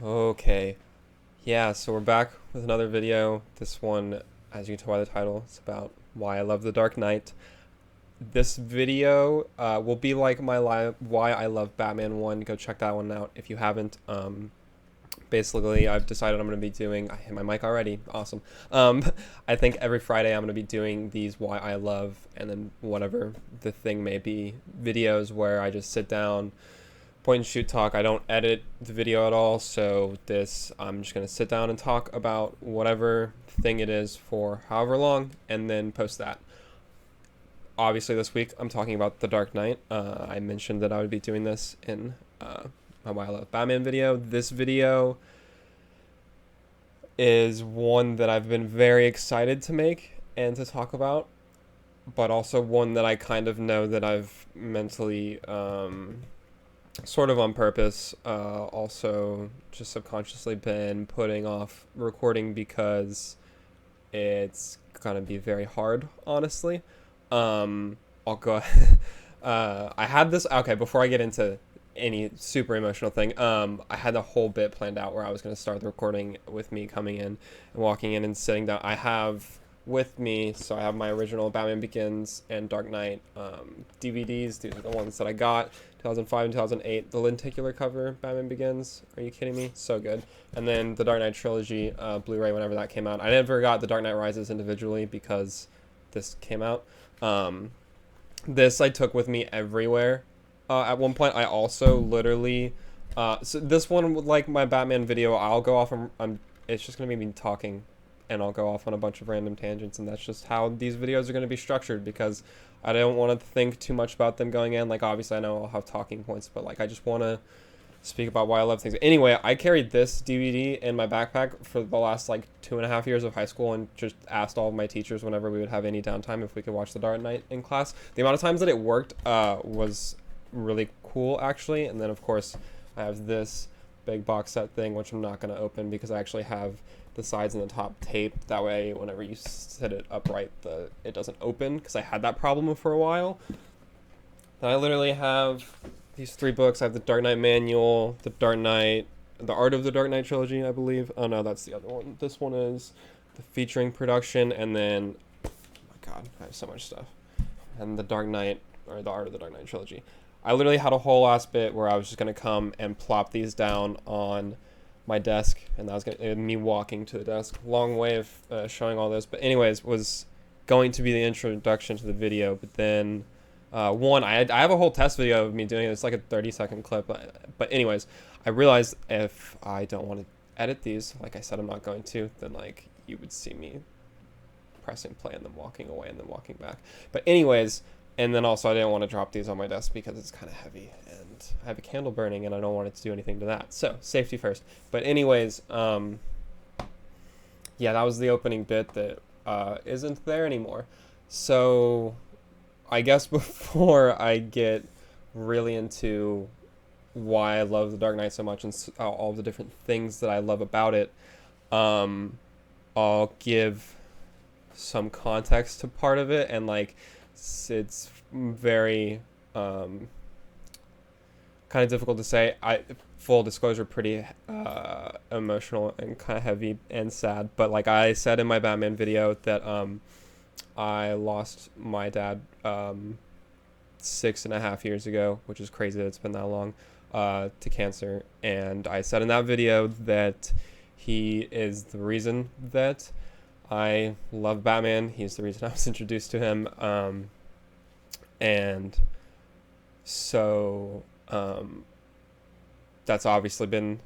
Okay, yeah, so we're back with another video. This one, as you can tell by the title, it's about why I love The Dark Knight. This video will be like my why I love Batman 1. Go check that one out if you haven't. Basically, I've decided I'm going to be doing, I hit my mic already, awesome. Um, I think every Friday I'm going to be doing these why I love, and then whatever the thing may be, videos where I just sit down, point and shoot talk. I don't edit the video at all, so I'm just gonna sit down and talk about whatever thing it is for however long, and then post that. Obviously, this week I'm talking about The Dark Knight. I mentioned that I would be doing this in my Why I Love Batman video. This video is one that I've been very excited to make and to talk about, but also one that I kind of know that I've mentally sort of on purpose, also just subconsciously been putting off recording because it's gonna be very hard, honestly. I'll go. I had this. Okay, before I get into any super emotional thing, I had the whole bit planned out where I was gonna start the recording with me coming in and walking in and sitting down. I have with me, so I have my original Batman Begins and Dark Knight DVDs. These are the ones that I got 2005 and 2008. The lenticular cover Batman Begins. Are you kidding me? So good. And then the Dark Knight trilogy Blu-ray whenever that came out. I never got the Dark Knight Rises individually because this came out. This I took with me everywhere. At one point, I also literally. So this one, like my Batman video, I'll go off and it's just gonna be me talking, and I'll go off on a bunch of random tangents, and that's just how these videos are going to be structured because I don't want to think too much about them going in. Like, obviously, I know I'll have talking points, but like, I just want to speak about why I love things. Anyway, I carried this DVD in my backpack for the last like 2.5 years of high school and just asked all of my teachers whenever we would have any downtime if we could watch The Dark Knight in class. The amount of times that it worked was really cool, actually. And then, of course, I have this big box set thing, which I'm not going to open because I actually have the sides and the top taped. That way, whenever you sit it upright, it doesn't open, because I had that problem for a while. And I literally have these 3 books. I have the Dark Knight Manual, the Dark Knight, the Art of the Dark Knight trilogy, I believe. Oh no, that's the other one. This one is the featuring production, and then, oh my god, I have so much stuff. And the Dark Knight, or the Art of the Dark Knight trilogy. I literally had a whole ass bit where I was just gonna come and plop these down on my desk, and that was me walking to the desk. Long way of showing all this, but anyways, was going to be the introduction to the video. But then I have a whole test video of me doing it. It's like a 30-second clip, but anyways, I realized if I don't want to edit these, like I said I'm not going to, then like you would see me pressing play and then walking away and then walking back. But anyways, and then also I didn't want to drop these on my desk because it's kind of heavy and I have a candle burning and I don't want it to do anything to that. So safety first. But anyways, yeah, that was the opening bit that isn't there anymore. So I guess before I get really into why I love The Dark Knight so much and all the different things that I love about it, I'll give some context to part of it, and like it's very kind of difficult to say. Full disclosure, pretty emotional and kind of heavy and sad, but like I said in my Batman video that I lost my dad 6.5 years ago, which is crazy that it's been that long, to cancer. And I said in that video that he is the reason that I love Batman. He's the reason I was introduced to him. And so that's obviously been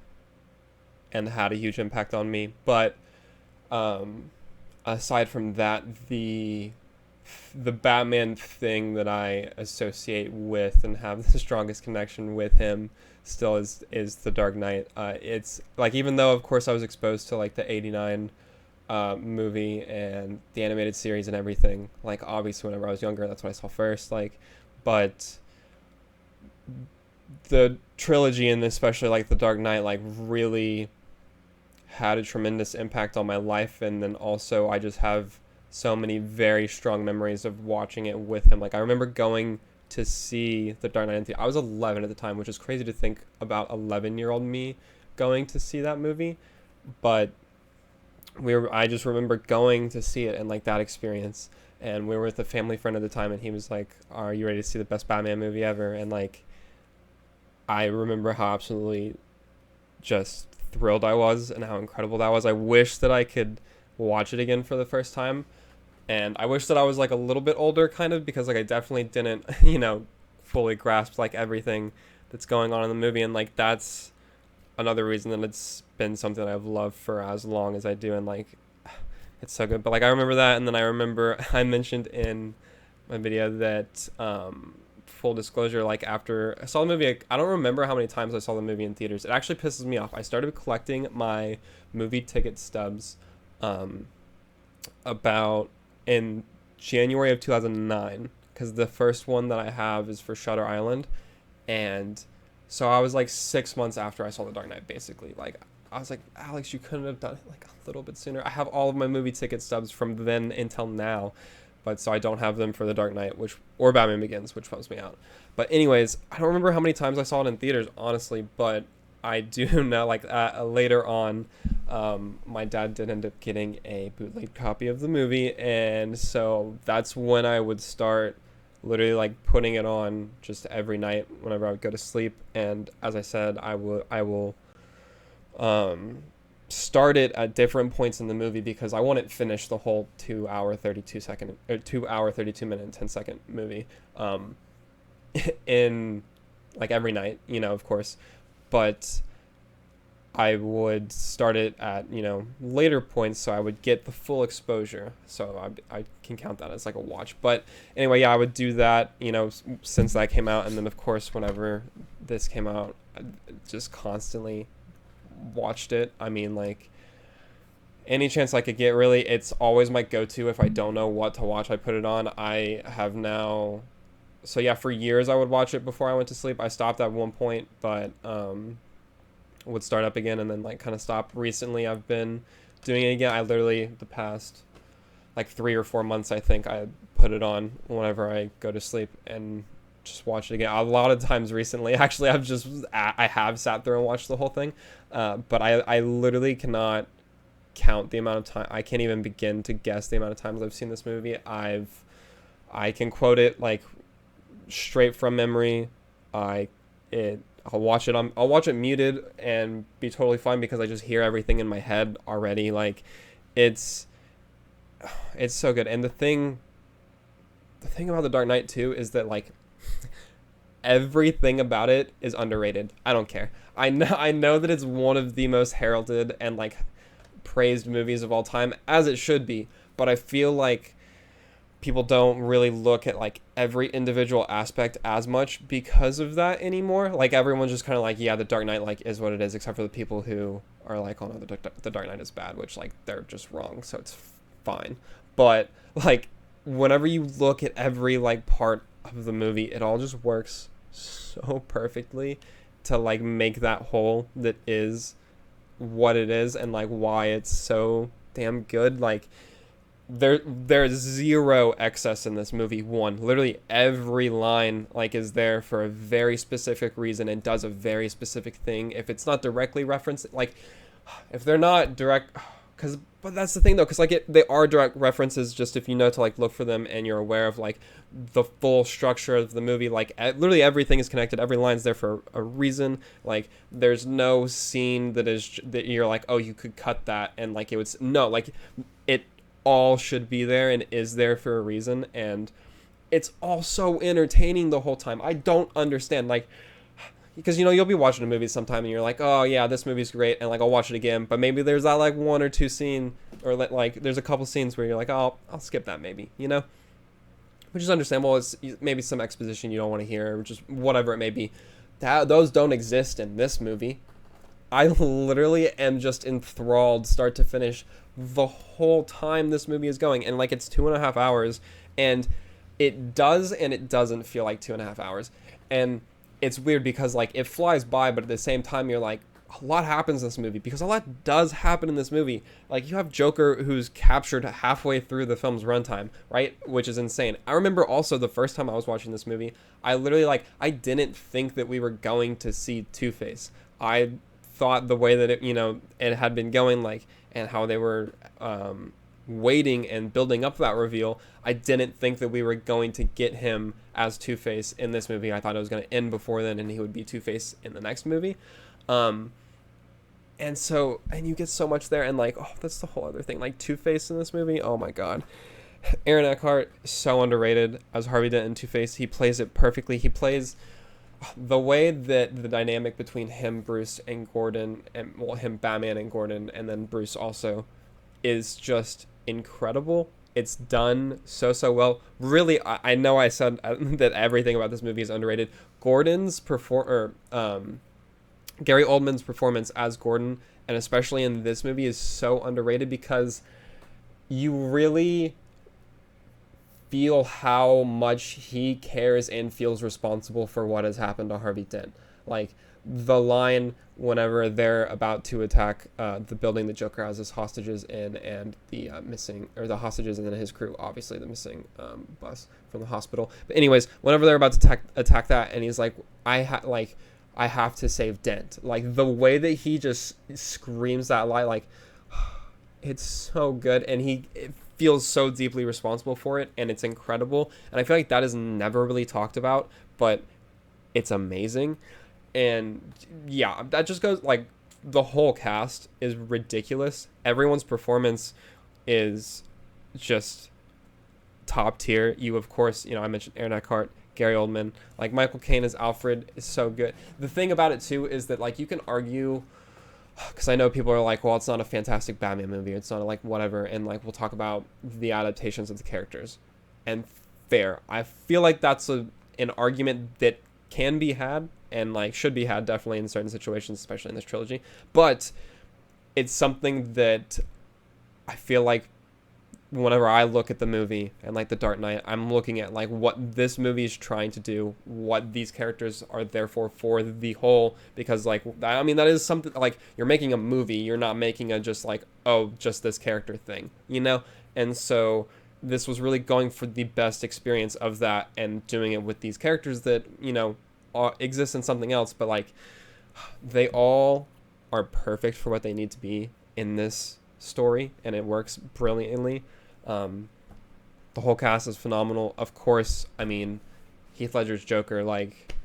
and had a huge impact on me. But aside from that, the Batman thing that I associate with and have the strongest connection with him still is the Dark Knight. It's like, even though of course I was exposed to like the '89 movie and the animated series and everything, like obviously whenever I was younger that's what I saw first, like, but the trilogy and especially like the Dark Knight like really had a tremendous impact on my life. And then also I just have so many very strong memories of watching it with him. Like I remember going to see the Dark Knight in theater. I was 11 at the time, which is crazy to think about 11-year-old me going to see that movie, but I just remember going to see it and like that experience. And we were with a family friend at the time, and he was like, "Are you ready to see the best Batman movie ever?" And like, I remember how absolutely just thrilled I was and how incredible that was. I wish that I could watch it again for the first time, and I wish that I was like a little bit older, kind of, because like I definitely didn't, fully grasp like everything that's going on in the movie, and like that's another reason that it's been something that I've loved for as long as I do, and like it's so good. But like I remember that, and then I remember I mentioned in my video that full disclosure, like after I saw the movie, I don't remember how many times I saw the movie in theaters. It actually pisses me off. I started collecting my movie ticket stubs about in January of 2009, because the first one that I have is for Shutter Island, and so I was like 6 months after I saw The Dark Knight, basically. Like I was like, Alex, you couldn't have done it like a little bit sooner. I have all of my movie ticket stubs from then until now, but so I don't have them for The Dark Knight, or Batman Begins, which bums me out. But anyways, I don't remember how many times I saw it in theaters, honestly, but I do know, like, later on, my dad did end up getting a bootleg copy of the movie, and so that's when I would start literally, like, putting it on just every night whenever I would go to sleep. And as I said, I will start it at different points in the movie, because I wouldn't finish the whole 2 hour 32 minute and 10-second movie in like every night, of course, but I would start it at later points, so I would get the full exposure, so I can count that as like a watch. But anyway, yeah, I would do that since that came out, and then of course whenever this came out, I just constantly watched it. I mean, like, any chance I could get, really. It's always my go-to if I don't know what to watch. I put it on. I have now, so yeah, for years I would watch it before I went to sleep. I stopped at one point, but would start up again and then like kind of stop. Recently I've been doing it again. I literally, the past like 3 or 4 months, I think, I put it on whenever I go to sleep and just watch it again. A lot of times recently, actually, I have sat through and watched the whole thing, but I literally cannot count the amount of time. I can't even begin to guess the amount of times I've seen this movie. I can quote it like straight from memory. I'll watch it muted and be totally fine, because I just hear everything in my head already. Like, it's so good. And the thing about The Dark Knight too is that, like, everything about it is underrated. I don't care. I know that it's one of the most heralded and like praised movies of all time, as it should be, but I feel like people don't really look at like every individual aspect as much because of that anymore. Like, everyone's just kind of like, yeah, The Dark Knight like is what it is, except for the people who are like, oh no, the Dark Knight is bad, which like they're just wrong, so it's fine. But like, whenever you look at every like part of the movie, it all just works so perfectly to like make that whole that is what it is, and like why it's so damn good. Like, there's zero excess in this movie. Literally every line like is there for a very specific reason and does a very specific thing. If it's not directly referenced, like, if they're not direct, but that's the thing though, because like they are direct references, just if you know to like look for them and you're aware of like the full structure of the movie. Like, literally everything is connected. Every line's there for a reason. Like, there's no scene that you're like, oh, you could cut that and like it would, no, like, it all should be there and is there for a reason. And it's all so entertaining the whole time. I don't understand, like, because you'll be watching a movie sometime and you're like, oh yeah, this movie's great, and like I'll watch it again, but maybe there's that like one or two scene, or like there's a couple scenes where you're like, oh, I'll skip that maybe, which is understandable. It's maybe some exposition you don't want to hear, or just whatever it may be. Those don't exist in this movie. I literally am just enthralled start to finish the whole time this movie is going, and like it's 2.5 hours, and it does and it doesn't feel like 2.5 hours. And it's weird because like it flies by, but at the same time you're like, a lot happens in this movie, because a lot does happen in this movie. Like, you have Joker who's captured halfway through the film's runtime, right? Which is insane. I remember also the first time I was watching this movie, I literally I didn't think that we were going to see Two-Face. I thought the way that it had been going, like, and how they were waiting and building up that reveal, I didn't think that we were going to get him as Two-Face in this movie. I thought it was going to end before then and he would be Two-Face in the next movie. And you get so much there, and like, oh, that's the whole other thing, like Two-Face in this movie, oh my god. Aaron Eckhart, so underrated as Harvey Dent in Two-Face. He plays it perfectly. He plays the way that the dynamic between him, Bruce, and Gordon, and well, him, Batman, and Gordon, and then Bruce also, is just incredible. It's done so well. Really, I know I said that everything about this movie is underrated. Gary Oldman's performance as Gordon, and especially in this movie, is so underrated because you really feel how much he cares and feels responsible for what has happened to Harvey Dent. Like, the line whenever they're about to attack the building the Joker has his hostages in, and the the hostages and then his crew, obviously the missing bus from the hospital. But anyways, whenever they're about to attack that, and he's like, I have to save Dent. Like, the way that he just screams that line, like, it's so good, and it feels so deeply responsible for it, and it's incredible. And I feel like that is never really talked about, but it's amazing. And yeah, that just goes, like, the whole cast is ridiculous. Everyone's performance is just top tier. You, of course, I mentioned Aaron Eckhart, Gary Oldman, like Michael Caine as Alfred is so good. The thing about it too is that, like, you can argue, because I know people are like, well, it's not a fantastic Batman movie, it's not like whatever, and like we'll talk about the adaptations of the characters, and fair. I feel like that's an argument that can be had and like should be had definitely in certain situations, especially in this trilogy, but it's something that I feel like whenever I look at the movie and like The Dark Knight, I'm looking at like what this movie is trying to do, what these characters are there for the whole, because like, I mean, that is something, like, you're making a movie, you're not making a just like, oh, just this character thing, and so this was really going for the best experience of that and doing it with these characters that exist in something else, but like they all are perfect for what they need to be in this story, and it works brilliantly. The whole cast is phenomenal. Of course, I mean, Heath Ledger's Joker, like,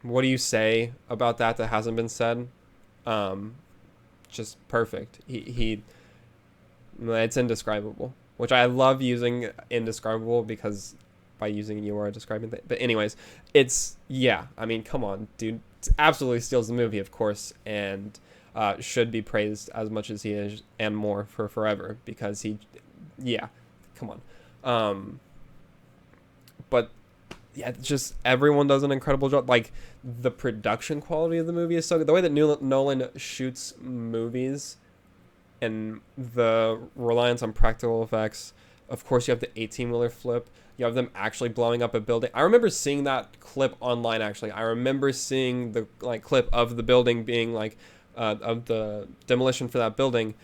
what do you say about that hasn't been said? Just perfect. It's indescribable, which I love using indescribable, because by using you are describing things. But anyways, I mean, come on, dude. It absolutely steals the movie, of course, and should be praised as much as he is and more for forever, because come on. But yeah, just everyone does an incredible job. Like, the production quality of the movie is so good. The way that Nolan shoots movies and the reliance on practical effects. Of course, you have the 18-wheeler flip. You have them actually blowing up a building. I remember seeing that clip online, actually. I remember seeing the clip of the building being like, of the demolition for that building,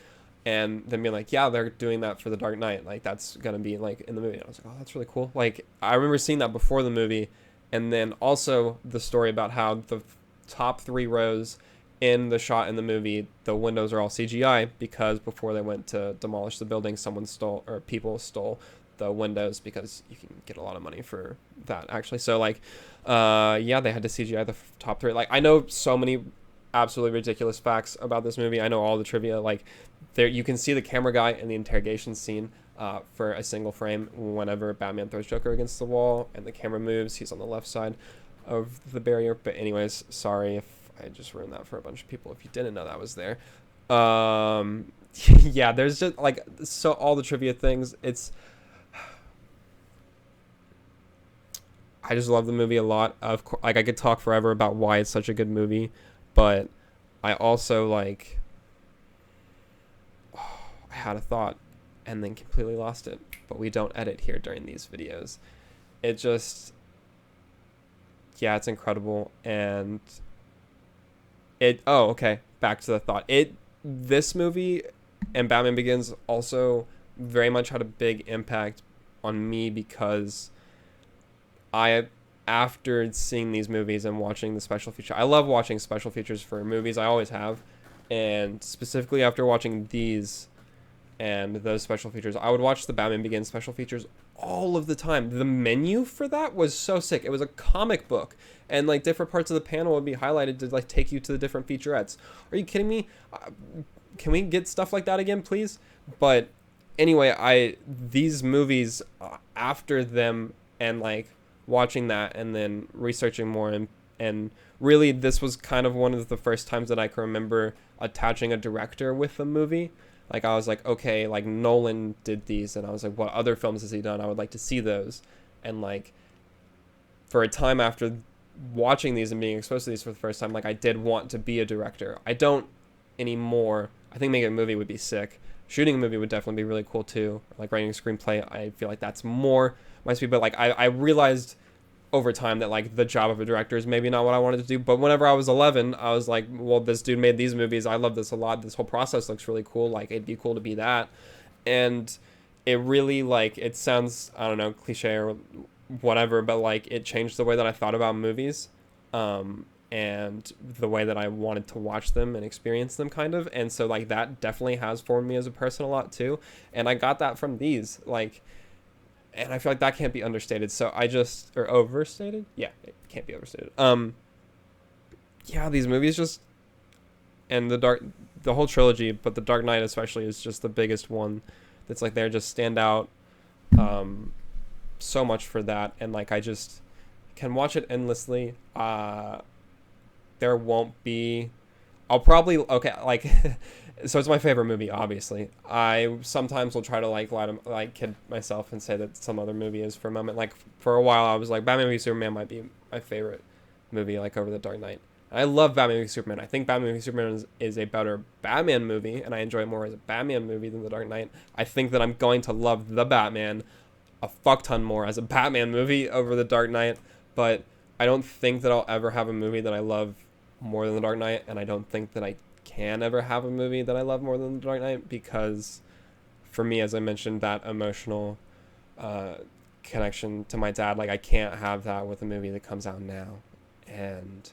and then being like, yeah, they're doing that for The Dark Knight. Like, that's going to be like in the movie. And I was like, oh, that's really cool. Like, I remember seeing that before the movie. And then also the story about how the top 3 rows in the shot in the movie, the windows are all CGI, because before they went to demolish the building, people stole the windows, because you can get a lot of money for that, actually. So like, they had to CGI the top 3. Like, I know so many absolutely ridiculous facts about this movie. I know all the trivia. Like, there you can see the camera guy in the interrogation scene for a single frame whenever Batman throws Joker against the wall and the camera moves. He's on the left side of the barrier. But anyways, sorry if I just ruined that for a bunch of people if you didn't know that was there. Yeah, there's just like, so all the trivia things. I just love the movie a lot. Of course, like, I could talk forever about why it's such a good movie, but I also like, I had a thought and then completely lost it, but we don't edit here during these videos. It just, it's incredible. And okay, back to the thought. This movie and Batman Begins also very much had a big impact on me, because I after seeing these movies and watching the special feature. I love watching special features for movies. I always have. And specifically after watching these and those special features, I would watch the Batman Begins special features all of the time. The menu for that was so sick. It was a comic book, and like different parts of the panel would be highlighted to like take you to the different featurettes. Are you kidding me? Can we get stuff like that again, please? But anyway, these movies, after them and like watching that and then researching more, and really this was kind of one of the first times that I can remember attaching a director with a movie. Like I was like, okay, like Nolan did these, and I was like, what other films has he done? I would like to see those. And like for a time after watching these and being exposed to these for the first time, like I did want to be a director. I don't anymore. I think making a movie would be sick. Shooting a movie would definitely be really cool too. Like writing a screenplay, I feel like that's more my speed. But like I realized over time that like the job of a director is maybe not what I wanted to do. But whenever I was 11, I was like, well, this dude made these movies. I love this a lot. This whole process looks really cool. Like it'd be cool to be that. And it really, like, it sounds, I don't know, cliche or whatever, but like it changed the way that I thought about movies. And the way that I wanted to watch them and experience them kind of. And so like that definitely has formed me as a person a lot too. And I got that from these, like, and I feel like that can't be understated. So I just, or overstated? Yeah, it can't be overstated. Yeah, these movies just, and the whole trilogy, but The Dark Knight especially is just the biggest one that's like, they just stand out so much for that. And like, I just can watch it endlessly. There won't be, I'll probably, okay, like, so it's my favorite movie, obviously. I sometimes will try to like kid myself and say that some other movie is for a moment. Like for a while I was like, Batman v Superman might be my favorite movie, like over The Dark Knight. I love Batman v Superman. I think Batman v Superman is a better Batman movie, and I enjoy it more as a Batman movie than The Dark Knight. I think that I'm going to love The Batman a fuck ton more as a Batman movie over The Dark Knight, but I don't think that I'll ever have a movie that I love more than The Dark Knight, and I don't think that I can ever have a movie that I love more than The Dark Knight, because for me, as I mentioned, that emotional connection to my dad, like I can't have that with a movie that comes out now. And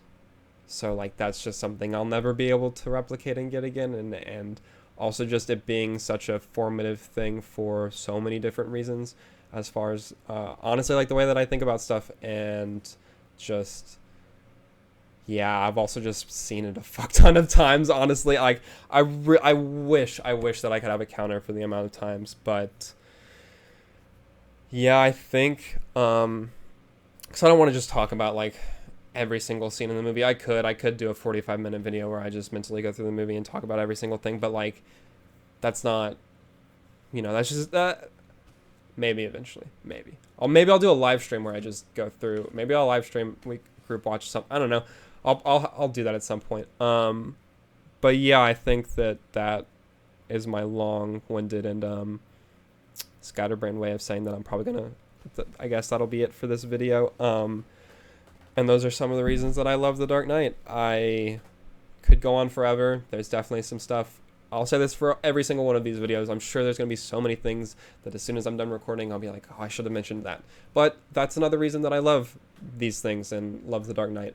so like that's just something I'll never be able to replicate and get again. And also just it being such a formative thing for so many different reasons, as far as honestly like the way that I think about stuff, and just yeah, I've also just seen it a fuck ton of times, honestly. Like, I wish that I could have a counter for the amount of times, but yeah, I think, because I don't want to just talk about, like, every single scene in the movie. I could do a 45-minute video where I just mentally go through the movie and talk about every single thing, but, like, that's not, that's just, maybe eventually, maybe I'll do a live stream where I just go through, maybe I'll live stream, we group watch some, I don't know. I'll do that at some point. But yeah, I think that is my long-winded and scatterbrained way of saying that I'm probably gonna. I guess that'll be it for this video. And those are some of the reasons that I love The Dark Knight. I could go on forever. There's definitely some stuff. I'll say this for every single one of these videos. I'm sure there's gonna be so many things that as soon as I'm done recording, I'll be like, oh, I should have mentioned that. But that's another reason that I love these things and love The Dark Knight.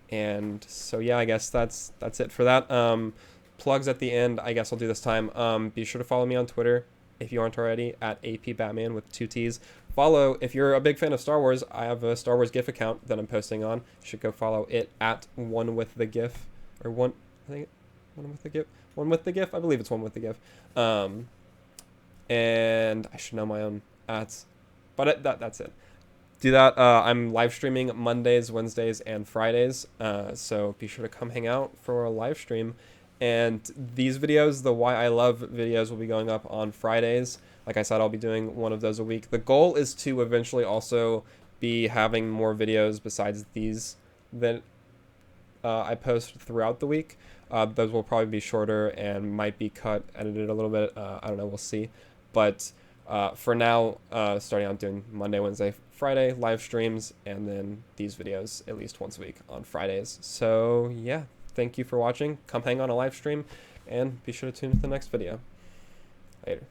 And so yeah, I guess that's it for that. Plugs at the end, I guess I'll do this time. Be sure to follow me on Twitter if you aren't already, at APBatman with 2 T's. Follow, if you're a big fan of Star Wars, I have a Star Wars GIF account that I'm posting on. You should go follow it at One With The GIF, or One With The GIF. I believe it's One With The GIF. And I should know my own ads, but that's it. Do that. I'm live streaming Mondays, Wednesdays, and Fridays. So be sure to come hang out for a live stream. And these videos, the Why I Love videos, will be going up on Fridays. Like I said, I'll be doing one of those a week. The goal is to eventually also be having more videos besides these that I post throughout the week. Those will probably be shorter and might be cut, edited a little bit. I don't know. We'll see. But for now, starting out doing Monday, Wednesday, Friday live streams, and then these videos at least once a week on Fridays. So yeah, thank you for watching. Come hang on a live stream, and be sure to tune in to the next video. Later.